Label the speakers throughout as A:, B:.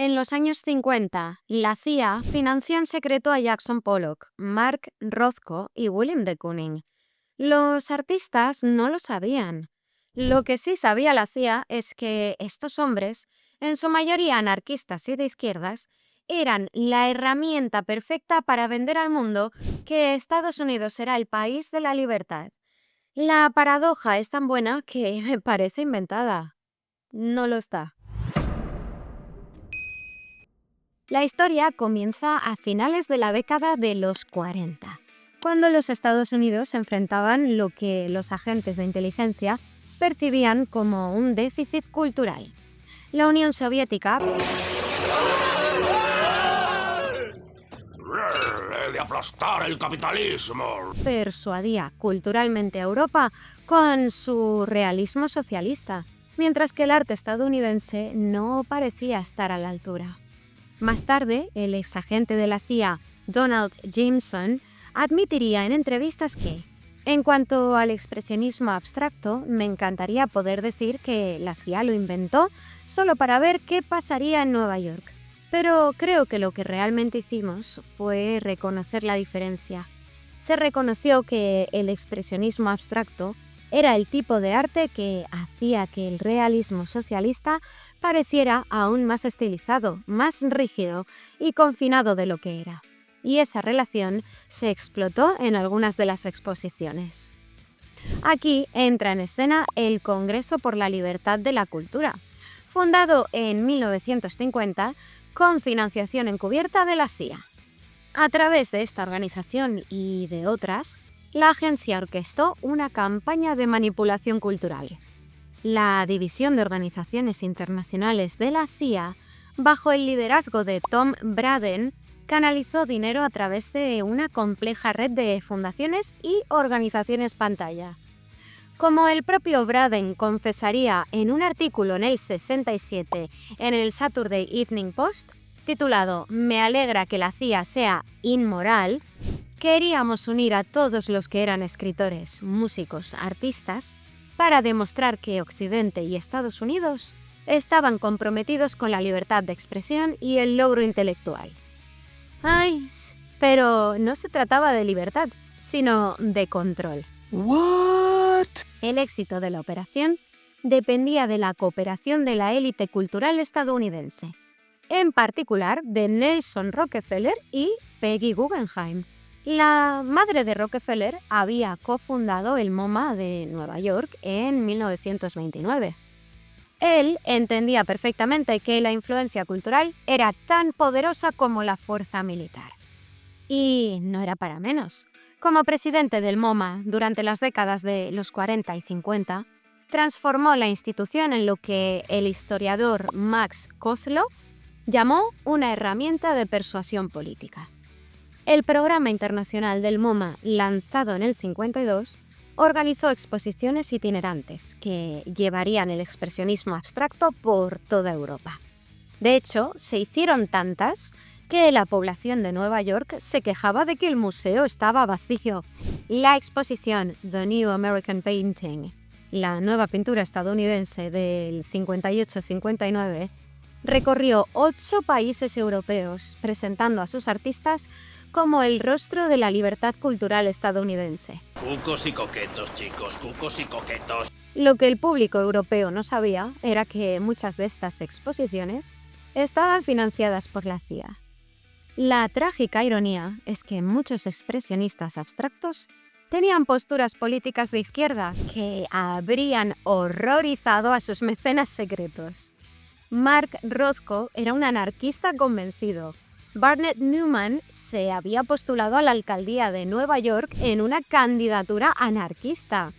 A: En los años 50, la CIA financió en secreto a Jackson Pollock, Mark Rothko y William de Kooning. Los artistas no lo sabían. Lo que sí sabía la CIA es que estos hombres, en su mayoría anarquistas y de izquierdas, eran la herramienta perfecta para vender al mundo que Estados Unidos era el país de la libertad. La paradoja es tan buena que me parece inventada. No lo está. La historia comienza a finales de la década de los 40, cuando los Estados Unidos enfrentaban lo que los agentes de inteligencia percibían como un déficit cultural. La Unión Soviética
B: ¡De aplastar el capitalismo!
A: persuadía culturalmente a Europa con su realismo socialista, mientras que el arte estadounidense no parecía estar a la altura. Más tarde, el exagente de la CIA, Donald Jameson, admitiría en entrevistas que, en cuanto al expresionismo abstracto, me encantaría poder decir que la CIA lo inventó solo para ver qué pasaría en Nueva York. Pero creo que lo que realmente hicimos fue reconocer la diferencia. Se reconoció que el expresionismo abstracto era el tipo de arte que hacía que el realismo socialista pareciera aún más estilizado, más rígido y confinado de lo que era. Y esa relación se explotó en algunas de las exposiciones. Aquí entra en escena el Congreso por la Libertad de la Cultura, fundado en 1950 con financiación encubierta de la CIA. A través de esta organización y de otras, la agencia orquestó una campaña de manipulación cultural. La División de Organizaciones Internacionales de la CIA, bajo el liderazgo de Tom Braden, canalizó dinero a través de una compleja red de fundaciones y organizaciones pantalla. Como el propio Braden confesaría en un artículo en el 67 en el Saturday Evening Post, titulado «Me alegra que la CIA sea inmoral», queríamos unir a todos los que eran escritores, músicos, artistas, para demostrar que Occidente y Estados Unidos estaban comprometidos con la libertad de expresión y el logro intelectual. Ay, pero no se trataba de libertad, sino de control.
C: What?
A: El éxito de la operación dependía de la cooperación de la élite cultural estadounidense, en particular de Nelson Rockefeller y Peggy Guggenheim. La madre de Rockefeller había cofundado el MoMA de Nueva York en 1929. Él entendía perfectamente que la influencia cultural era tan poderosa como la fuerza militar. Y no era para menos. Como presidente del MoMA durante las décadas de los 40 y 50, transformó la institución en lo que el historiador Max Kozloff llamó una herramienta de persuasión política. El programa internacional del MoMA, lanzado en el 52, organizó exposiciones itinerantes que llevarían el expresionismo abstracto por toda Europa. De hecho, se hicieron tantas que la población de Nueva York se quejaba de que el museo estaba vacío. La exposición The New American Painting, la nueva pintura estadounidense del 58-59, recorrió 8 países europeos, presentando a sus artistas como el rostro de la libertad cultural estadounidense.
B: Cucos y coquetos, chicos, cucos y coquetos.
A: Lo que el público europeo no sabía era que muchas de estas exposiciones estaban financiadas por la CIA. La trágica ironía es que muchos expresionistas abstractos tenían posturas políticas de izquierda que habrían horrorizado a sus mecenas secretos. Mark Rothko era un anarquista convencido. Barnett Newman se había postulado a la alcaldía de Nueva York en una candidatura anarquista.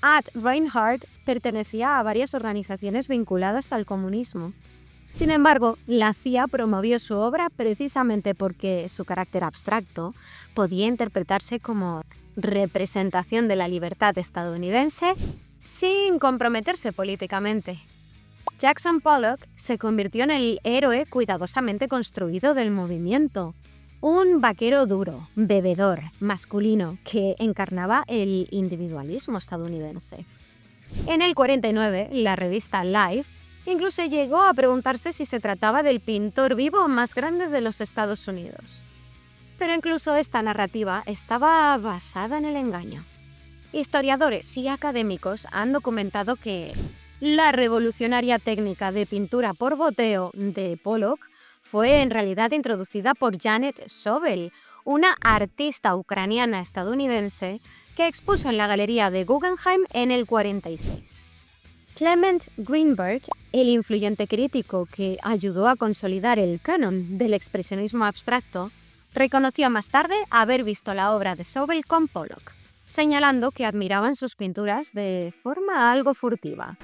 A: Ad Reinhardt pertenecía a varias organizaciones vinculadas al comunismo. Sin embargo, la CIA promovió su obra precisamente porque su carácter abstracto podía interpretarse como representación de la libertad estadounidense sin comprometerse políticamente. Jackson Pollock se convirtió en el héroe cuidadosamente construido del movimiento. Un vaquero duro, bebedor, masculino, que encarnaba el individualismo estadounidense. En el 49, la revista Life Incluso llegó a preguntarse si se trataba del pintor vivo más grande de los Estados Unidos. Pero incluso esta narrativa estaba basada en el engaño. Historiadores y académicos han documentado que la revolucionaria técnica de pintura por boteo de Pollock fue en realidad introducida por Janet Sobel, una artista ucraniana estadounidense que expuso en la Galería de Guggenheim en el 46. Clement Greenberg, el influyente crítico que ayudó a consolidar el canon del expresionismo abstracto, reconoció más tarde haber visto la obra de Sobel con Pollock, señalando que admiraban sus pinturas de forma algo furtiva.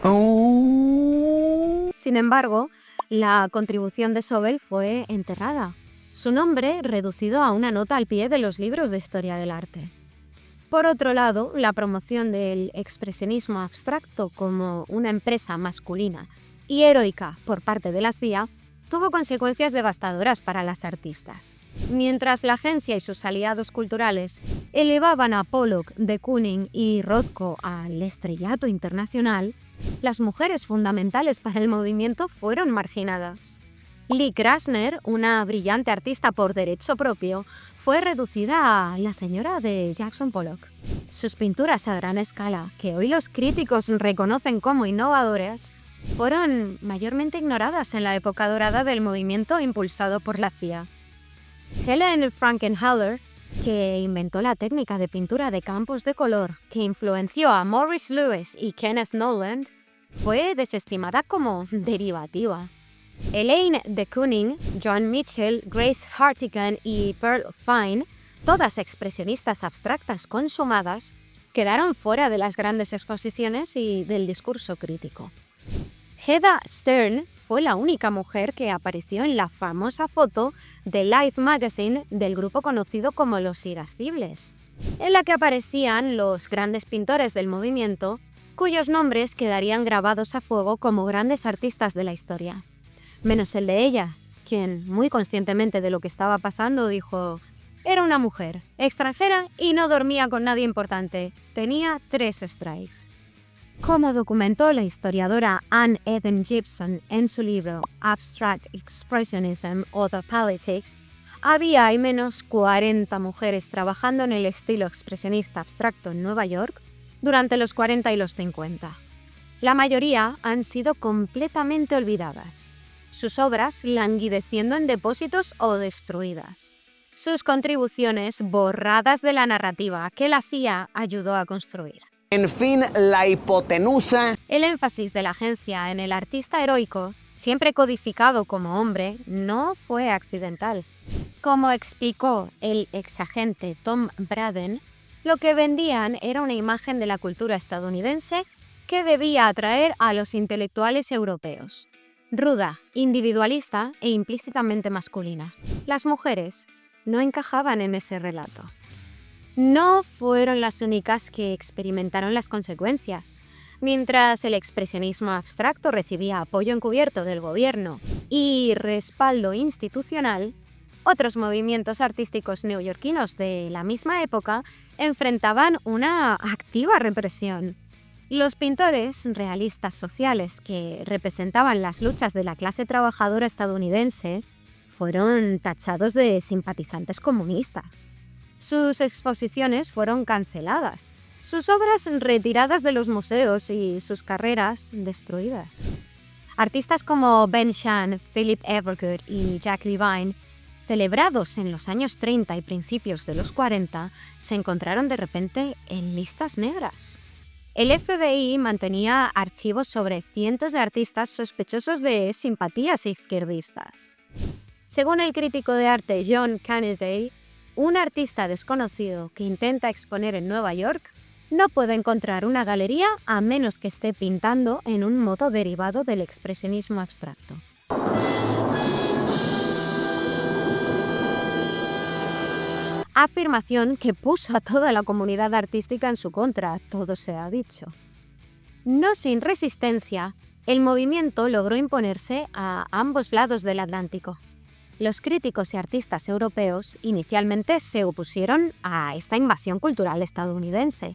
A: Sin embargo, la contribución de Sobel fue enterrada, su nombre reducido a una nota al pie de los libros de historia del arte. Por otro lado, la promoción del expresionismo abstracto como una empresa masculina y heroica por parte de la CIA tuvo consecuencias devastadoras para las artistas. Mientras la agencia y sus aliados culturales elevaban a Pollock, de Kooning y Rothko al estrellato internacional, las mujeres fundamentales para el movimiento fueron marginadas. Lee Krasner, una brillante artista por derecho propio, fue reducida a la señora de Jackson Pollock. Sus pinturas a gran escala, que hoy los críticos reconocen como innovadoras, fueron mayormente ignoradas en la época dorada del movimiento impulsado por la CIA. Helen Frankenhaller, que inventó la técnica de pintura de campos de color que influenció a Morris Louis y Kenneth Noland, fue desestimada como derivativa. Elaine de Kooning, John Mitchell, Grace Hartigan y Pearl Fine, todas expresionistas abstractas consumadas, quedaron fuera de las grandes exposiciones y del discurso crítico. Hedda Stern fue la única mujer que apareció en la famosa foto de Life Magazine del grupo conocido como Los Irascibles, en la que aparecían los grandes pintores del movimiento, cuyos nombres quedarían grabados a fuego como grandes artistas de la historia. Menos el de ella, quien, muy conscientemente de lo que estaba pasando, dijo: «Era una mujer, extranjera y no dormía con nadie importante. Tenía 3 strikes». Como documentó la historiadora Anne Eden Gibson en su libro Abstract Expressionism or the Politics, había al menos 40 mujeres trabajando en el estilo expresionista abstracto en Nueva York durante los 40 y los 50. La mayoría han sido completamente olvidadas, sus obras languideciendo en depósitos o destruidas, sus contribuciones borradas de la narrativa que la CIA ayudó a construir.
C: En fin, la hipotenusa.
A: El énfasis de la agencia en el artista heroico, siempre codificado como hombre, no fue accidental. Como explicó el exagente Tom Braden, lo que vendían era una imagen de la cultura estadounidense que debía atraer a los intelectuales europeos. Ruda, individualista e implícitamente masculina. Las mujeres no encajaban en ese relato. No fueron las únicas que experimentaron las consecuencias. Mientras el expresionismo abstracto recibía apoyo encubierto del gobierno y respaldo institucional, otros movimientos artísticos neoyorquinos de la misma época enfrentaban una activa represión. Los pintores realistas sociales que representaban las luchas de la clase trabajadora estadounidense fueron tachados de simpatizantes comunistas. Sus exposiciones fueron canceladas, sus obras retiradas de los museos y sus carreras destruidas. Artistas como Ben Shahn, Philip Evergood y Jack Levine, celebrados en los años 30 y principios de los 40, se encontraron de repente en listas negras. El FBI mantenía archivos sobre cientos de artistas sospechosos de simpatías izquierdistas. Según el crítico de arte John Kennedy, un artista desconocido que intenta exponer en Nueva York no puede encontrar una galería a menos que esté pintando en un modo derivado del expresionismo abstracto. Afirmación que puso a toda la comunidad artística en su contra, todo se ha dicho. No sin resistencia, el movimiento logró imponerse a ambos lados del Atlántico. Los críticos y artistas europeos inicialmente se opusieron a esta invasión cultural estadounidense.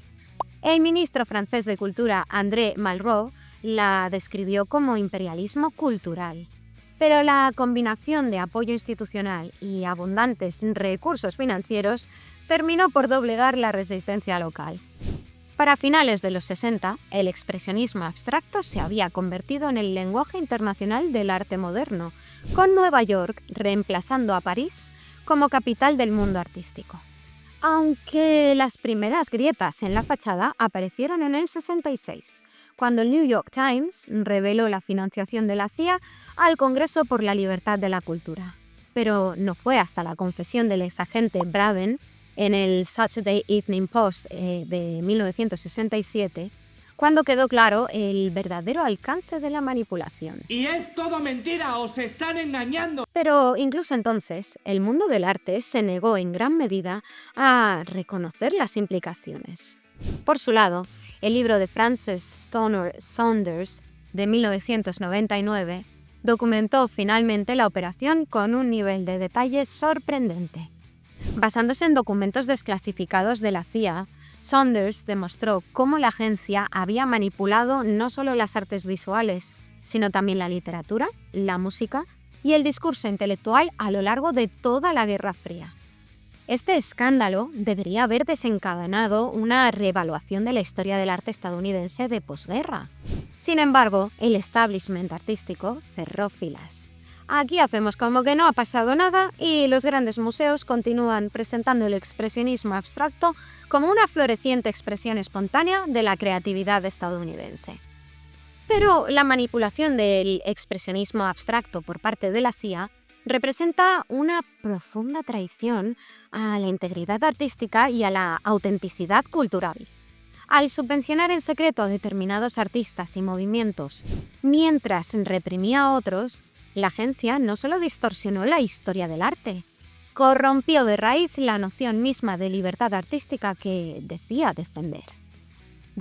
A: El ministro francés de Cultura, André Malraux, la describió como imperialismo cultural. Pero la combinación de apoyo institucional y abundantes recursos financieros terminó por doblegar la resistencia local. Para finales de los 60, el expresionismo abstracto se había convertido en el lenguaje internacional del arte moderno, con Nueva York reemplazando a París como capital del mundo artístico. Aunque las primeras grietas en la fachada aparecieron en el 66, cuando el New York Times reveló la financiación de la CIA al Congreso por la Libertad de la Cultura. Pero no fue hasta la confesión del exagente Braden en el Saturday Evening Post de 1967, cuando quedó claro el verdadero alcance de la manipulación.
D: ¡Y es todo mentira! ¡Os están engañando!
A: Pero incluso entonces, el mundo del arte se negó en gran medida a reconocer las implicaciones. Por su lado, el libro de Frances Stoner Saunders, de 1999, documentó finalmente la operación con un nivel de detalle sorprendente. Basándose en documentos desclasificados de la CIA, Saunders demostró cómo la agencia había manipulado no solo las artes visuales, sino también la literatura, la música y el discurso intelectual a lo largo de toda la Guerra Fría. Este escándalo debería haber desencadenado una reevaluación de la historia del arte estadounidense de posguerra. Sin embargo, el establishment artístico cerró filas. Aquí hacemos como que no ha pasado nada y los grandes museos continúan presentando el expresionismo abstracto como una floreciente expresión espontánea de la creatividad estadounidense. Pero la manipulación del expresionismo abstracto por parte de la CIA representa una profunda traición a la integridad artística y a la autenticidad cultural. Al subvencionar en secreto a determinados artistas y movimientos mientras reprimía a otros, la agencia no solo distorsionó la historia del arte, corrompió de raíz la noción misma de libertad artística que decía defender.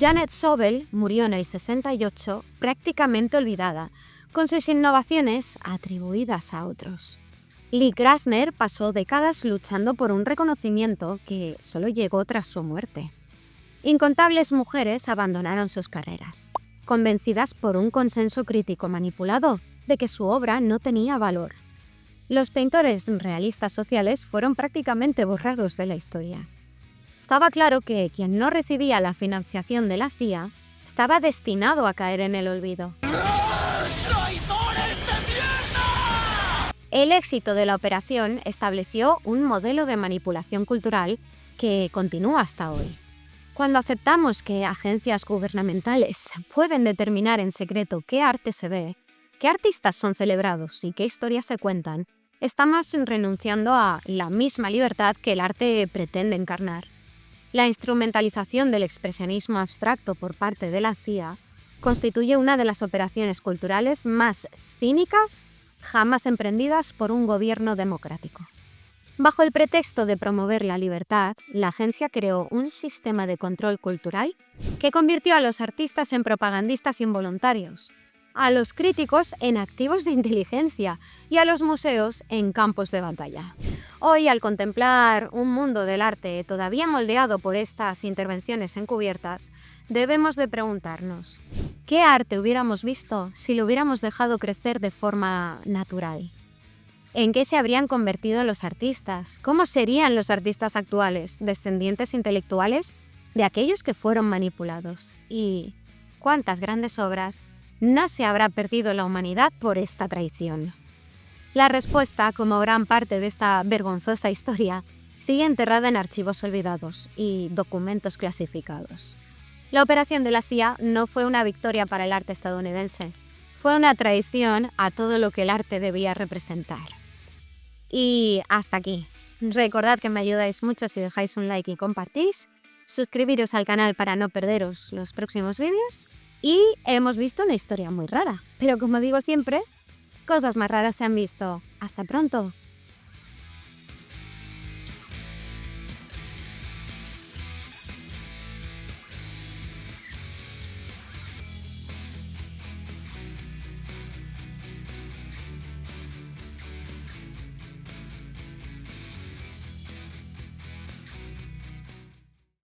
A: Janet Sobel murió en el 68 prácticamente olvidada, con sus innovaciones atribuidas a otros. Lee Krasner pasó décadas luchando por un reconocimiento que solo llegó tras su muerte. Incontables mujeres abandonaron sus carreras, convencidas por un consenso crítico manipulado de que su obra no tenía valor. Los pintores realistas sociales fueron prácticamente borrados de la historia. Estaba claro que quien no recibía la financiación de la CIA estaba destinado a caer en el olvido. El éxito de la operación estableció un modelo de manipulación cultural que continúa hasta hoy. Cuando aceptamos que agencias gubernamentales pueden determinar en secreto qué arte se ve, qué artistas son celebrados y qué historias se cuentan, estamos renunciando a la misma libertad que el arte pretende encarnar. La instrumentalización del expresionismo abstracto por parte de la CIA constituye una de las operaciones culturales más cínicas jamás emprendidas por un gobierno democrático. Bajo el pretexto de promover la libertad, la agencia creó un sistema de control cultural que convirtió a los artistas en propagandistas involuntarios, a los críticos en activos de inteligencia y a los museos en campos de batalla. Hoy, al contemplar un mundo del arte todavía moldeado por estas intervenciones encubiertas, debemos de preguntarnos, ¿qué arte hubiéramos visto si lo hubiéramos dejado crecer de forma natural? ¿En qué se habrían convertido los artistas? ¿Cómo serían los artistas actuales, descendientes intelectuales de aquellos que fueron manipulados? ¿Y cuántas grandes obras no se habrá perdido la humanidad por esta traición? La respuesta, como gran parte de esta vergonzosa historia, sigue enterrada en archivos olvidados y documentos clasificados. La operación de la CIA no fue una victoria para el arte estadounidense, fue una traición a todo lo que el arte debía representar. Y hasta aquí. Recordad que me ayudáis mucho si dejáis un like y compartís, suscribiros al canal para no perderos los próximos vídeos. Y hemos visto una historia muy rara, pero como digo siempre, cosas más raras se han visto. ¡Hasta pronto!